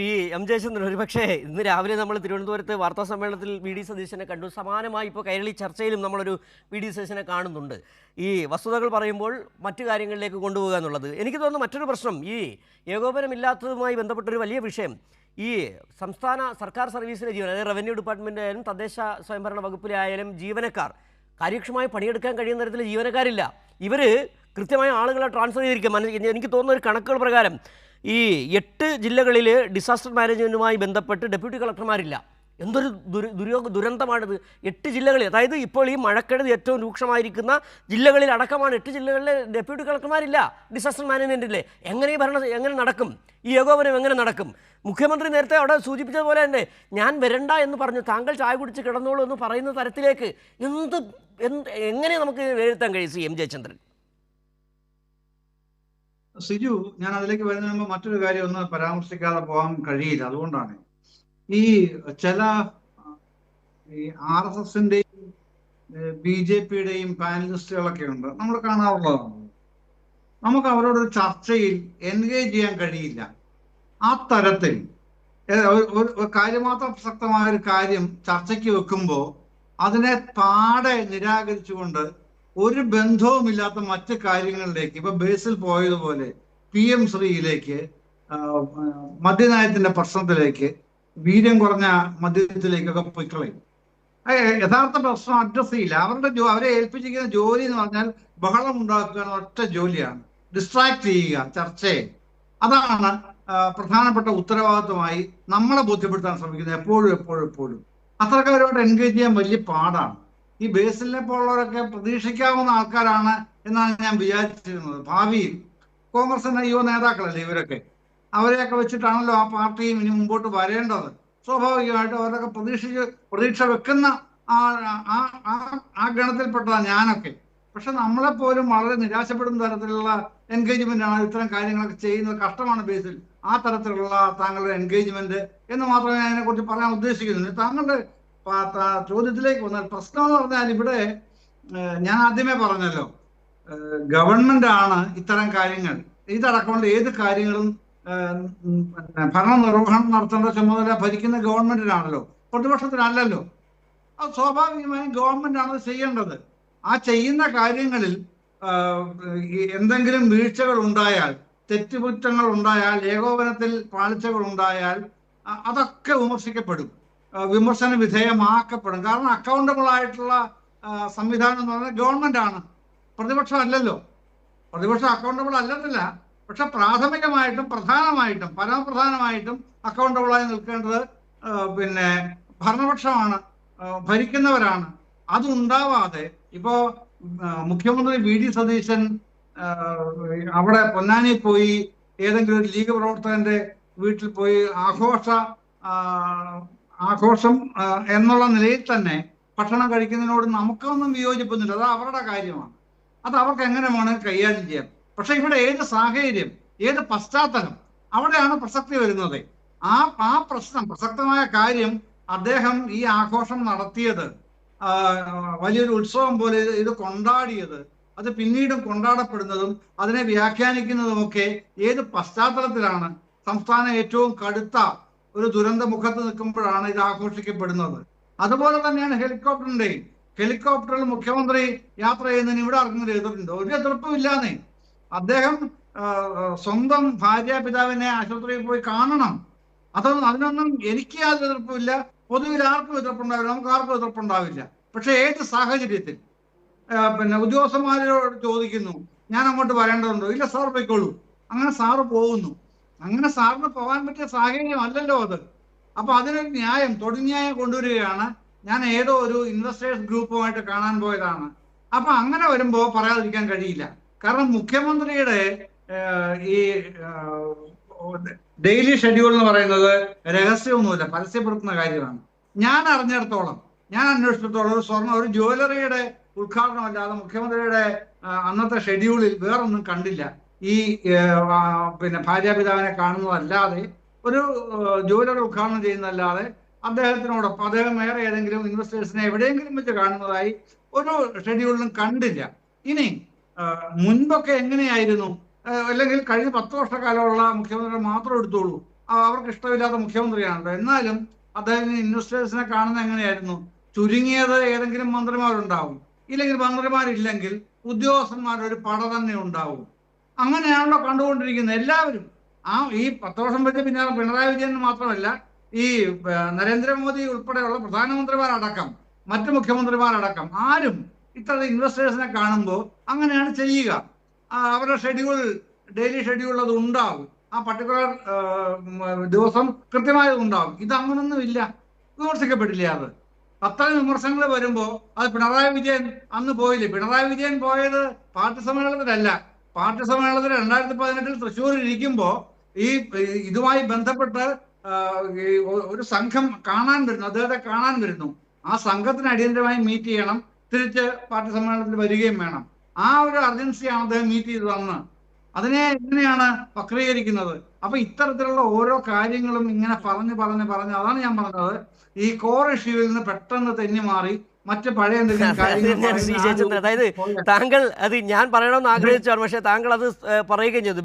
ഈ എം ജയചന്ദ്രൻ, ഒരുപക്ഷേ ഇന്ന് രാവിലെ നമ്മൾ തിരുവനന്തപുരത്ത് വാർത്താ സമ്മേളനത്തിൽ വി ഡി സതീശനെ കണ്ടു. സമാനമായി ഇപ്പോൾ കൈരളി ചർച്ചയിലും നമ്മളൊരു വി ഡി സതീശനെ കാണുന്നുണ്ട്. ഈ വസ്തുതകൾ പറയുമ്പോൾ മറ്റു കാര്യങ്ങളിലേക്ക് കൊണ്ടുപോകുക എന്നുള്ളത്. എനിക്ക് തോന്നുന്നു മറ്റൊരു പ്രശ്നം, ഈ ഏകോപനമില്ലാത്തതുമായി ബന്ധപ്പെട്ടൊരു വലിയ വിഷയം, ഈ സംസ്ഥാന സർക്കാർ സർവീസിലെ ജീവനക്കാർ, അതായത് റവന്യൂ ഡിപ്പാർട്ട്മെൻ്റ് ആയാലും തദ്ദേശ സ്വയംഭരണ വകുപ്പിലെ ആയാലും ജീവനക്കാർ കാര്യക്ഷമമായി പണിയെടുക്കാൻ കഴിയുന്ന തരത്തിൽ ജീവനക്കാരില്ല. ഇവർ കൃത്യമായ ആളുകളെ ട്രാൻസ്ഫർ ചെയ്തിരിക്കുക. എനിക്ക് തോന്നുന്ന ഒരു കണക്കുകൾ പ്രകാരം ഈ 8 ജില്ലകളിൽ ഡിസാസ്റ്റർ മാനേജ്മെൻറ്റുമായി ബന്ധപ്പെട്ട് ഡെപ്യൂട്ടി കളക്ടർമാരില്ല. എന്തൊരു ദുരന്തമാണിത്! 8 ജില്ലകളിൽ, അതായത് ഇപ്പോൾ ഈ മഴക്കെടുതി ഏറ്റവും രൂക്ഷമായിരിക്കുന്ന ജില്ലകളിൽ അടക്കമാണ് 8 ജില്ലകളിലെ ഡെപ്യൂട്ടി കളക്ടർമാരില്ല ഡിസാസ്റ്റർ മാനേജ്മെൻറ്റിലെ. എങ്ങനെ നടക്കും ഈ ഏകോപനം? എങ്ങനെ നടക്കും? മുഖ്യമന്ത്രി നേരത്തെ അവിടെ സൂചിപ്പിച്ചതുപോലെ തന്നെ ഞാൻ വരണ്ട എന്ന് പറഞ്ഞു, താങ്കൾ ചായ കുടിച്ച് കിടന്നോളൂ എന്ന് പറയുന്ന തരത്തിലേക്ക് എങ്ങനെ നമുക്ക് വിലയിരുത്താൻ കഴിയും സി എം ജയചന്ദ്രൻ? സിജു, ഞാൻ അതിലേക്ക് വരുന്നതിന് മുമ്പ് മറ്റൊരു കാര്യം ഒന്ന് പരാമർശിക്കാതെ പോകാൻ കഴിയില്ല. അതുകൊണ്ടാണ് ഈ ചില RSSന്റെയും BJPയുടെയും പാനലിസ്റ്റുകളൊക്കെ ഉണ്ട്, നമ്മൾ കാണാറുള്ളതാണ്. നമുക്ക് അവരോടൊരു ചർച്ചയിൽ എൻഗേജ് ചെയ്യാൻ കഴിയില്ല. ആ തരത്തിൽ കാര്യമാത്ര പ്രസക്തമായ ഒരു കാര്യം ചർച്ചയ്ക്ക് വെക്കുമ്പോൾ അതിനെ പാടെ നിരാകരിച്ചുകൊണ്ട് ഒരു ബന്ധവുമില്ലാത്ത മറ്റു കാര്യങ്ങളിലേക്ക്, ഇപ്പൊ ബേസിൽ പോയതുപോലെ PM ശ്രീയിലേക്ക്, മദ്യനയത്തിന്റെ പ്രശ്നത്തിലേക്ക്, വീര്യം കുറഞ്ഞ മദ്യത്തിലേക്കൊക്കെ പൊയ്ക്കളയും. യഥാർത്ഥ പ്രശ്നം അഡ്രസ് ചെയ്യില്ല. അവരെ ഏൽപ്പിച്ചിരിക്കുന്ന ജോലി എന്ന് പറഞ്ഞാൽ ബഹളം ഉണ്ടാക്കുക എന്ന ഒറ്റ ജോലിയാണ്, ഡിസ്ട്രാക്ട് ചെയ്യുക ചർച്ചയെ. അതാണ് പ്രധാനപ്പെട്ട ഉത്തരവാദിത്വമായി നമ്മളെ ബോധ്യപ്പെടുത്താൻ ശ്രമിക്കുന്നത് എപ്പോഴും. അത്തരക്കാരോട് എൻഗേജ് ചെയ്യാൻ വലിയ പാടാണ്. ഈ ബേസിലിനെ പോലുള്ളവരൊക്കെ പ്രതീക്ഷിക്കാവുന്ന ആൾക്കാരാണ് എന്നാണ് ഞാൻ വിചാരിച്ചിരുന്നത്. ഭാവിയിൽ കോൺഗ്രസിന്റെ യുവ നേതാക്കളല്ലേ ഇവരൊക്കെ, അവരെയൊക്കെ വെച്ചിട്ടാണല്ലോ ആ പാർട്ടിയും ഇനി മുമ്പോട്ട് വരേണ്ടത്. സ്വാഭാവികമായിട്ടും അവരൊക്കെ പ്രതീക്ഷ വെക്കുന്ന ആ ഗണത്തിൽപ്പെട്ടതാണ് ഞാനൊക്കെ. പക്ഷെ നമ്മളെപ്പോലും വളരെ നിരാശപ്പെടുന്ന തരത്തിലുള്ള എൻഗേജ്മെന്റ് ആണ് ഇത്തരം കാര്യങ്ങളൊക്കെ ചെയ്യുന്നത്. കഷ്ടമാണ് ബേസിൽ ആ തരത്തിലുള്ള താങ്കളുടെ എൻഗേജ്മെന്റ് എന്ന് മാത്രമേ ഞാൻ അതിനെക്കുറിച്ച് പറയാൻ ഉദ്ദേശിക്കുന്നുള്ളൂ. താങ്കളുടെ ചോദ്യത്തിലേക്ക് വന്നാൽ, പ്രശ്നം എന്ന് പറഞ്ഞാൽ ഇവിടെ ഞാൻ ആദ്യമേ പറഞ്ഞല്ലോ, ഗവൺമെന്റ് ആണ് ഇത്തരം കാര്യങ്ങൾ, ഇതടക്കമുള്ള ഏത് കാര്യങ്ങളും ഭരണ നിർവഹണം നടത്തേണ്ട ചുമതല ഭരിക്കുന്ന ഗവൺമെന്റിനാണല്ലോ, പ്രതിപക്ഷത്തിനല്ലല്ലോ. അത് സ്വാഭാവികമായും ഗവൺമെന്റ് ആണ് ചെയ്യേണ്ടത്. ആ ചെയ്യുന്ന കാര്യങ്ങളിൽ എന്തെങ്കിലും വീഴ്ചകൾ ഉണ്ടായാൽ, തെറ്റുകുറ്റങ്ങൾ ഉണ്ടായാൽ, ഏകോപനത്തിൽ പാളിച്ചകൾ ഉണ്ടായാൽ അതൊക്കെ വിമർശിക്കപ്പെടും, വിമർശന വിധേയമാക്കപ്പെടും. കാരണം അക്കൗണ്ടബിൾ ആയിട്ടുള്ള സംവിധാനം എന്ന് പറഞ്ഞാൽ ഗവൺമെന്റ് ആണ്, പ്രതിപക്ഷം അല്ലല്ലോ. പ്രതിപക്ഷം അക്കൗണ്ടബിൾ അല്ലെന്നില്ല, പക്ഷെ പ്രാഥമികമായിട്ടും പ്രധാനമായിട്ടും പരമപ്രധാനമായിട്ടും അക്കൗണ്ടബിളായി നിൽക്കേണ്ടത് ഭരണപക്ഷമാണ്, ഭരിക്കുന്നവരാണ്. അതുണ്ടാവാതെ ഇപ്പോ മുഖ്യമന്ത്രി VD സതീശൻ അവിടെ പൊന്നാനി പോയി ഏതെങ്കിലും ഒരു ലീഗ് പ്രവർത്തകന്റെ വീട്ടിൽ പോയി ആഘോഷം എന്നുള്ള നിലയിൽ തന്നെ ഭക്ഷണം കഴിക്കുന്നതിനോട് നമുക്കൊന്നും വിയോജിപ്പൊന്നുമില്ല. അത് അവരുടെ കാര്യമാണ്, അത് അവർക്ക് എങ്ങനെ വേണമെങ്കിൽ കൈകാര്യം ചെയ്യാം. പക്ഷെ ഇവിടെ ഏത് സാഹചര്യം, ഏത് പശ്ചാത്തലം, അവിടെയാണ് പ്രസക്തി വരുന്നത്. ആ പ്രസക്തമായ കാര്യം അദ്ദേഹം ഈ ആഘോഷം നടത്തിയത്, വലിയൊരു ഉത്സവം പോലെ ഇത് കൊണ്ടാടിയത്, അത് പിന്നീടും കൊണ്ടാടപ്പെടുന്നതും അതിനെ വ്യാഖ്യാനിക്കുന്നതുമൊക്കെ ഏത് പശ്ചാത്തലത്തിലാണ്? സംസ്ഥാനം ഏറ്റവും കടുത്ത ഒരു ദുരന്ത മുഖത്ത് നിൽക്കുമ്പോഴാണ് ഇത് ആഘോഷിക്കപ്പെടുന്നത്. അതുപോലെ തന്നെയാണ് ഹെലികോപ്റ്ററിൽ മുഖ്യമന്ത്രി യാത്ര ചെയ്യുന്നതിന് ഇവിടെ ആർക്കെങ്കിലും എതിർപ്പുണ്ടോ? ഒരു എതിർപ്പുമില്ലാന്നേ. അദ്ദേഹം സ്വന്തം പിതാവിനെ ആശുപത്രിയിൽ പോയി കാണണം. അതിനൊന്നും എനിക്ക് യാതൊരു എതിർപ്പുമില്ല, പൊതുവിൽ ആർക്കും എതിർപ്പുണ്ടാവില്ല, നമുക്ക് ആർക്കും എതിർപ്പുണ്ടാവില്ല. പക്ഷെ ഏത് സാഹചര്യത്തിൽ ഉദ്യോഗസ്ഥന്മാരോട് ചോദിക്കുന്നു, ഞാൻ അങ്ങോട്ട് വരേണ്ടതുണ്ടോ? ഇല്ല സാർ പോയിക്കോളൂ. അങ്ങനെ സാറ് പോകുന്നു. അങ്ങനെ സാറിന് പോകാൻ പറ്റിയ സാഹചര്യം അല്ലല്ലോ അത്. അപ്പൊ അതിനൊരു ന്യായം, തൊടുന്യായം കൊണ്ടുവരികയാണ്. ഞാൻ ഏതോ ഒരു ഇൻവെസ്റ്റേഴ്സ് ഗ്രൂപ്പുമായിട്ട് കാണാൻ പോയതാണ്. അപ്പൊ അങ്ങനെ വരുമ്പോ പറയാതിരിക്കാൻ കഴിയില്ല. കാരണം മുഖ്യമന്ത്രിയുടെ ഈ ഡെയിലി ഷെഡ്യൂൾ എന്ന് പറയുന്നത് രഹസ്യമൊന്നുമില്ല, പരസ്യപ്പെടുത്തുന്ന കാര്യമാണ്. ഞാൻ അറിഞ്ഞിടത്തോളം, ഞാൻ അന്വേഷിച്ചിടത്തോളം ഒരു ജ്വല്ലറിയുടെ ഉദ്ഘാടനം അല്ലാതെ മുഖ്യമന്ത്രിയുടെ അന്നത്തെ ഷെഡ്യൂളിൽ വേറൊന്നും കണ്ടില്ല. ഈ ഭാര്യാപിതാവിനെ കാണുന്നതല്ലാതെ, ഒരു ജ്വല്ലറി ഉദ്ഘാടനം ചെയ്യുന്നതല്ലാതെ അദ്ദേഹത്തിനോടൊപ്പം അദ്ദേഹം വേറെ ഏതെങ്കിലും ഇൻവെസ്റ്റേഴ്സിനെ എവിടെയെങ്കിലും വെച്ച് കാണുന്നതായി ഒരു ഷെഡ്യൂളിലും കണ്ടില്ല. ഇനി മുൻപൊക്കെ എങ്ങനെയായിരുന്നു? അല്ലെങ്കിൽ കഴിഞ്ഞ 10 വർഷക്കാലമുള്ള മുഖ്യമന്ത്രി മാത്രം എടുത്തോളൂ. അവർക്ക് ഇഷ്ടമില്ലാത്ത മുഖ്യമന്ത്രിയാണല്ലോ. എന്നാലും അദ്ദേഹം ഇൻവെസ്റ്റേഴ്സിനെ കാണുന്നത് എങ്ങനെയായിരുന്നു? ചുരുങ്ങിയത് ഏതെങ്കിലും മന്ത്രിമാരുണ്ടാവും, ഇല്ലെങ്കിൽ മന്ത്രിമാരില്ലെങ്കിൽ ഉദ്യോഗസ്ഥന്മാരുടെ ഒരു പട തന്നെ ഉണ്ടാവും. അങ്ങനെയാണല്ലോ കണ്ടുകൊണ്ടിരിക്കുന്നത് എല്ലാവരും. ഈ 10 വർഷം വെച്ച് പിന്നെ പിണറായി വിജയൻ മാത്രമല്ല, ഈ നരേന്ദ്രമോദി ഉൾപ്പെടെയുള്ള പ്രധാനമന്ത്രിമാരടക്കം മറ്റു മുഖ്യമന്ത്രിമാരടക്കം ആരും ഇത്തരം ഇൻവെസ്റ്റേഴ്സിനെ കാണുമ്പോൾ അങ്ങനെയാണ് ചെയ്യുക. അവരുടെ ഷെഡ്യൂൾ, ഡെയിലി ഷെഡ്യൂൾ അത് ഉണ്ടാവും, ആ പർട്ടിക്കുലർ ദിവസം കൃത്യമായത് ഉണ്ടാവും. ഇത് അങ്ങനൊന്നും ഇല്ല, വിമർശിക്കപ്പെട്ടില്ല. അത് അത്തരം വിമർശനങ്ങൾ വരുമ്പോൾ അത് പിണറായി വിജയൻ അന്ന് പോയില്ലേ? പിണറായി വിജയൻ പോയത് പാർട്ടി സമ്മേളനത്തിലല്ല. പാർട്ടി സമ്മേളനത്തിൽ 2018 തൃശ്ശൂരിൽ ഇരിക്കുമ്പോൾ ഇതുമായി ബന്ധപ്പെട്ട് ഒരു സംഘം കാണാൻ വരുന്നു, അദ്ദേഹത്തെ കാണാൻ വരുന്നു. ആ സംഘത്തിന് അടിയന്തരമായി മീറ്റ് ചെയ്യണം, തിരിച്ച് പാർട്ടി സമ്മേളനത്തിൽ വരികയും വേണം. ആ ഒരു അർജൻസിയാണ് അദ്ദേഹം മീറ്റ് ചെയ്തത് അന്ന്. അതിനെ എങ്ങനെയാണ് വക്രീകരിക്കുന്നത്? അപ്പൊ ഇത്തരത്തിലുള്ള ഓരോ കാര്യങ്ങളും ഇങ്ങനെ പറഞ്ഞ് അതാണ് ഞാൻ പറഞ്ഞത്, ഈ കോർ ഇഷ്യൂവിൽ നിന്ന് പെട്ടെന്ന് തെന്നി മാറി മറ്റ് പഴയ എന്തെങ്കിലും കാര്യങ്ങൾ. അതായത് താങ്കൾ അത് ഞാൻ പറയണമെന്ന് ആഗ്രഹിച്ചാണ്, പക്ഷേ താങ്കൾ അത് പറയുകയും ചെയ്തു.